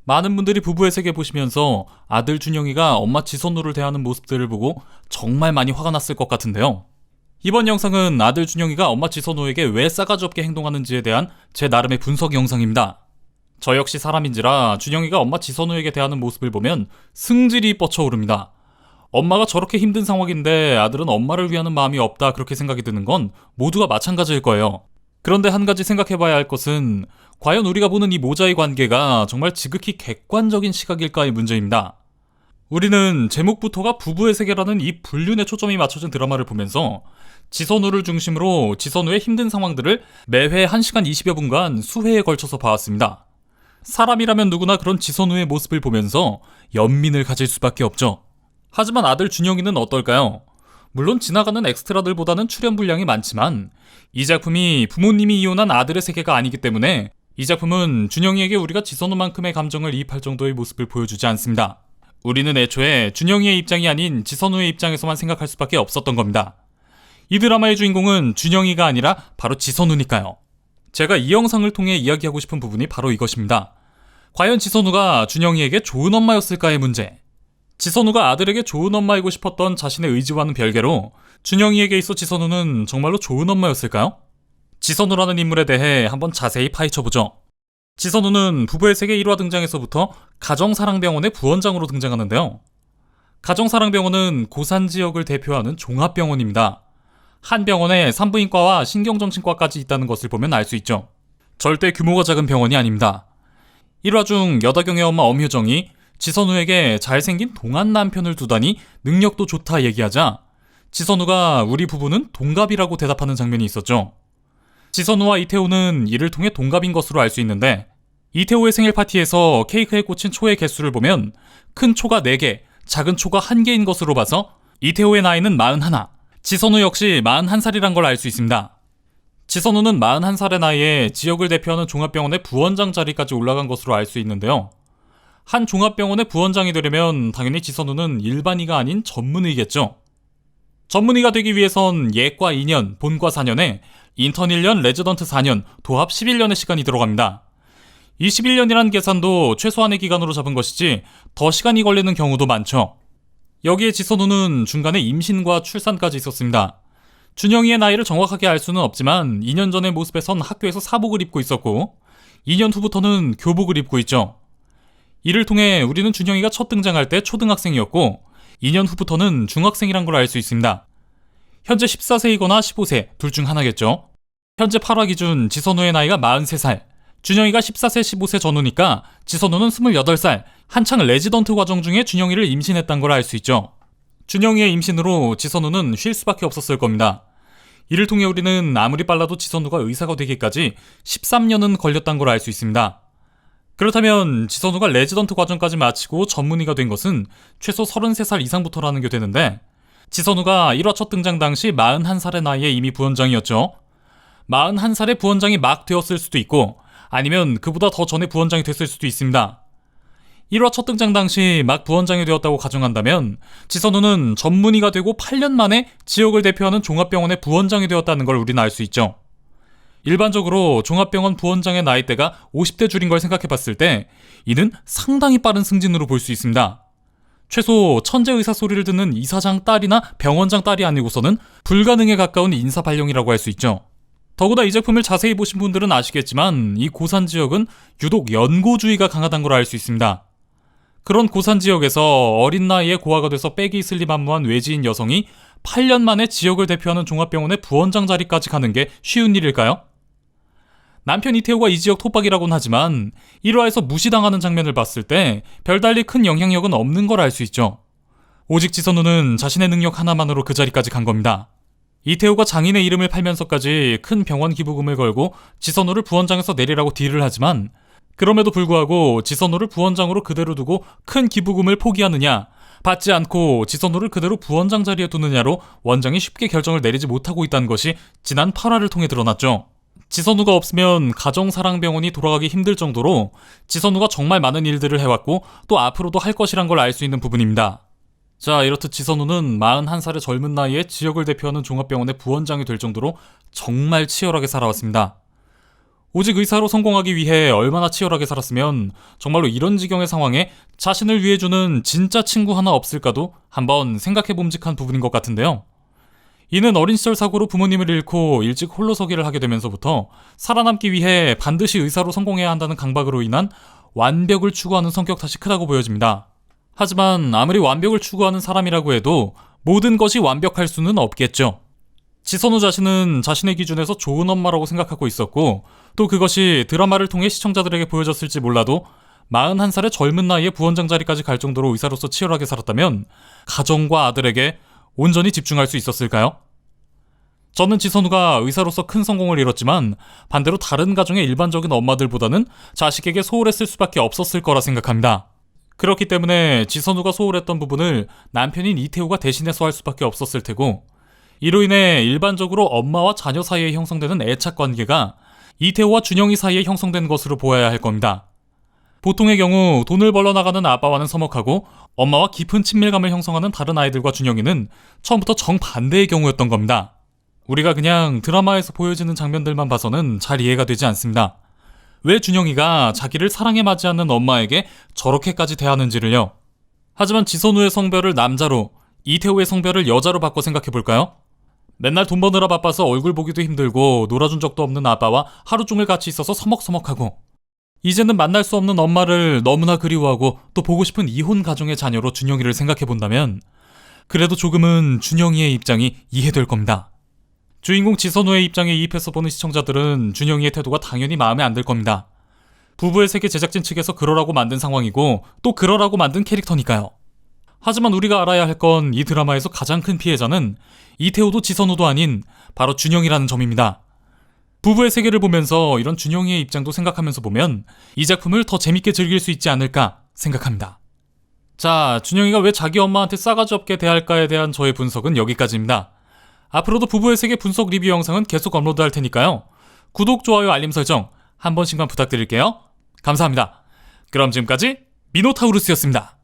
많은 분들이 부부의 세계 보시면서 아들 준영이가 엄마 지선우를 대하는 모습들을 보고 정말 많이 화가 났을 것 같은데요. 이번 영상은 아들 준영이가 엄마 지선우에게 왜 싸가지 없게 행동하는지에 대한 제 나름의 분석 영상입니다. 저 역시 사람인지라 준영이가 엄마 지선우에게 대하는 모습을 보면 승질이 뻗쳐오릅니다. 엄마가 저렇게 힘든 상황인데 아들은 엄마를 위하는 마음이 없다, 그렇게 생각이 드는 건 모두가 마찬가지일 거예요. 그런데 한 가지 생각해봐야 할 것은 과연 우리가 보는 이 모자의 관계가 정말 지극히 객관적인 시각일까의 문제입니다. 우리는 제목부터가 부부의 세계라는 이 불륜에 초점이 맞춰진 드라마를 보면서 지선우를 중심으로 지선우의 힘든 상황들을 매회 1시간 20여 분간 수회에 걸쳐서 봐왔습니다. 사람이라면 누구나 그런 지선우의 모습을 보면서 연민을 가질 수밖에 없죠. 하지만 아들 준영이는 어떨까요? 물론 지나가는 엑스트라들보다는 출연 분량이 많지만 이 작품이 부모님이 이혼한 아들의 세계가 아니기 때문에 이 작품은 준영이에게 우리가 지선우만큼의 감정을 이입할 정도의 모습을 보여주지 않습니다. 우리는 애초에 준영이의 입장이 아닌 지선우의 입장에서만 생각할 수밖에 없었던 겁니다. 이 드라마의 주인공은 준영이가 아니라 바로 지선우니까요. 제가 이 영상을 통해 이야기하고 싶은 부분이 바로 이것입니다. 과연 지선우가 준영이에게 좋은 엄마였을까의 문제. 지선우가 아들에게 좋은 엄마이고 싶었던 자신의 의지와는 별개로 준영이에게 있어 지선우는 정말로 좋은 엄마였을까요? 지선우라는 인물에 대해 한번 자세히 파헤쳐보죠. 지선우는 부부의 세계 1화 등장에서부터 가정사랑병원의 부원장으로 등장하는데요. 가정사랑병원은 고산 지역을 대표하는 종합병원입니다. 한 병원에 산부인과와 신경정신과까지 있다는 것을 보면 알 수 있죠. 절대 규모가 작은 병원이 아닙니다. 1화 중 여다경의 엄마 엄효정이 지선우에게 잘생긴 동안 남편을 두다니 능력도 좋다 얘기하자 지선우가 우리 부부는 동갑이라고 대답하는 장면이 있었죠. 지선우와 이태호는 이를 통해 동갑인 것으로 알 수 있는데 이태호의 생일 파티에서 케이크에 꽂힌 초의 개수를 보면 큰 초가 4개, 작은 초가 1개인 것으로 봐서 이태호의 나이는 41, 지선우 역시 41살이란 걸 알 수 있습니다. 지선우는 41살의 나이에 지역을 대표하는 종합병원의 부원장 자리까지 올라간 것으로 알 수 있는데요. 한 종합병원의 부원장이 되려면 당연히 지선우는 일반의가 아닌 전문의겠죠. 전문의가 되기 위해선 예과 2년, 본과 4년에 인턴 1년, 레지던트 4년, 도합 11년의 시간이 들어갑니다. 이 11년이란 계산도 최소한의 기간으로 잡은 것이지 더 시간이 걸리는 경우도 많죠. 여기에 지선우는 중간에 임신과 출산까지 있었습니다. 준영이의 나이를 정확하게 알 수는 없지만 2년 전의 모습에선 학교에서 사복을 입고 있었고 2년 후부터는 교복을 입고 있죠. 이를 통해 우리는 준영이가 첫 등장할 때 초등학생이었고 2년 후부터는 중학생이란 걸 알 수 있습니다. 현재 14세이거나 15세 둘 중 하나겠죠. 현재 8화 기준 지선우의 나이가 43살, 준영이가 14세 15세 전후니까 지선우는 28살, 한창 레지던트 과정 중에 준영이를 임신했단 걸 알 수 있죠. 준영이의 임신으로 지선우는 쉴 수밖에 없었을 겁니다. 이를 통해 우리는 아무리 빨라도 지선우가 의사가 되기까지 13년은 걸렸단 걸 알 수 있습니다. 그렇다면 지선우가 레지던트 과정까지 마치고 전문의가 된 것은 최소 33살 이상부터라는 게 되는데 지선우가 1화 첫 등장 당시 41살의 나이에 이미 부원장이었죠. 41살의 부원장이 막 되었을 수도 있고 아니면 그보다 더 전에 부원장이 됐을 수도 있습니다. 1화 첫 등장 당시 막 부원장이 되었다고 가정한다면 지선우는 전문의가 되고 8년 만에 지역을 대표하는 종합병원의 부원장이 되었다는 걸 우리는 알 수 있죠. 일반적으로 종합병원 부원장의 나이대가 50대 줄인 걸 생각해봤을 때 이는 상당히 빠른 승진으로 볼 수 있습니다. 최소 천재의사 소리를 듣는 이사장 딸이나 병원장 딸이 아니고서는 불가능에 가까운 인사 발령이라고 할 수 있죠. 더구나 이 작품을 자세히 보신 분들은 아시겠지만 이 고산 지역은 유독 연고주의가 강하다는 걸 알 수 있습니다. 그런 고산 지역에서 어린 나이에 고아가 돼서 빼기 슬림한무한 외지인 여성이 8년 만에 지역을 대표하는 종합병원의 부원장 자리까지 가는 게 쉬운 일일까요? 남편 이태호가 이 지역 토박이라고는 하지만 1화에서 무시당하는 장면을 봤을 때 별달리 큰 영향력은 없는 걸 알 수 있죠. 오직 지선우는 자신의 능력 하나만으로 그 자리까지 간 겁니다. 이태호가 장인의 이름을 팔면서까지 큰 병원 기부금을 걸고 지선우를 부원장에서 내리라고 딜을 하지만 그럼에도 불구하고 지선우를 부원장으로 그대로 두고 큰 기부금을 포기하느냐, 받지 않고 지선우를 그대로 부원장 자리에 두느냐로 원장이 쉽게 결정을 내리지 못하고 있다는 것이 지난 8화를 통해 드러났죠. 지선우가 없으면 가정사랑병원이 돌아가기 힘들 정도로 지선우가 정말 많은 일들을 해왔고 또 앞으로도 할 것이란 걸 알 수 있는 부분입니다. 자, 이렇듯 지선우는 41살의 젊은 나이에 지역을 대표하는 종합병원의 부원장이 될 정도로 정말 치열하게 살아왔습니다. 오직 의사로 성공하기 위해 얼마나 치열하게 살았으면 정말로 이런 지경의 상황에 자신을 위해주는 진짜 친구 하나 없을까도 한번 생각해 봄직한 부분인 것 같은데요. 이는 어린 시절 사고로 부모님을 잃고 일찍 홀로서기를 하게 되면서부터 살아남기 위해 반드시 의사로 성공해야 한다는 강박으로 인한 완벽을 추구하는 성격 탓이 크다고 보여집니다. 하지만 아무리 완벽을 추구하는 사람이라고 해도 모든 것이 완벽할 수는 없겠죠. 지선우 자신은 자신의 기준에서 좋은 엄마라고 생각하고 있었고, 또 그것이 드라마를 통해 시청자들에게 보여졌을지 몰라도 41살의 젊은 나이에 부원장 자리까지 갈 정도로 의사로서 치열하게 살았다면 가정과 아들에게 온전히 집중할 수 있었을까요? 저는 지선우가 의사로서 큰 성공을 이뤘지만 반대로 다른 가정의 일반적인 엄마들보다는 자식에게 소홀했을 수밖에 없었을 거라 생각합니다. 그렇기 때문에 지선우가 소홀했던 부분을 남편인 이태호가 대신해서 할 수밖에 없었을 테고, 이로 인해 일반적으로 엄마와 자녀 사이에 형성되는 애착 관계가 이태호와 준영이 사이에 형성된 것으로 보아야 할 겁니다. 보통의 경우 돈을 벌러 나가는 아빠와는 서먹하고 엄마와 깊은 친밀감을 형성하는 다른 아이들과 준영이는 처음부터 정반대의 경우였던 겁니다. 우리가 그냥 드라마에서 보여지는 장면들만 봐서는 잘 이해가 되지 않습니다. 왜 준영이가 자기를 사랑에 맞지 않는 엄마에게 저렇게까지 대하는지를요. 하지만 지선우의 성별을 남자로, 이태호의 성별을 여자로 바꿔 생각해볼까요? 맨날 돈 버느라 바빠서 얼굴 보기도 힘들고 놀아준 적도 없는 아빠와 하루 종일 같이 있어서 서먹서먹하고, 이제는 만날 수 없는 엄마를 너무나 그리워하고 또 보고 싶은 이혼 가정의 자녀로 준영이를 생각해본다면 그래도 조금은 준영이의 입장이 이해될 겁니다. 주인공 지선우의 입장에 이입해서 보는 시청자들은 준영이의 태도가 당연히 마음에 안 들 겁니다. 부부의 세계 제작진 측에서 그러라고 만든 상황이고 또 그러라고 만든 캐릭터니까요. 하지만 우리가 알아야 할 건 이 드라마에서 가장 큰 피해자는 이태호도 지선우도 아닌 바로 준영이라는 점입니다. 부부의 세계를 보면서 이런 준영이의 입장도 생각하면서 보면 이 작품을 더 재밌게 즐길 수 있지 않을까 생각합니다. 자, 준영이가 왜 자기 엄마한테 싸가지 없게 대할까에 대한 저의 분석은 여기까지입니다. 앞으로도 부부의 세계 분석 리뷰 영상은 계속 업로드할 테니까요. 구독, 좋아요, 알림 설정 한 번씩만 부탁드릴게요. 감사합니다. 그럼 지금까지 미노타우루스였습니다.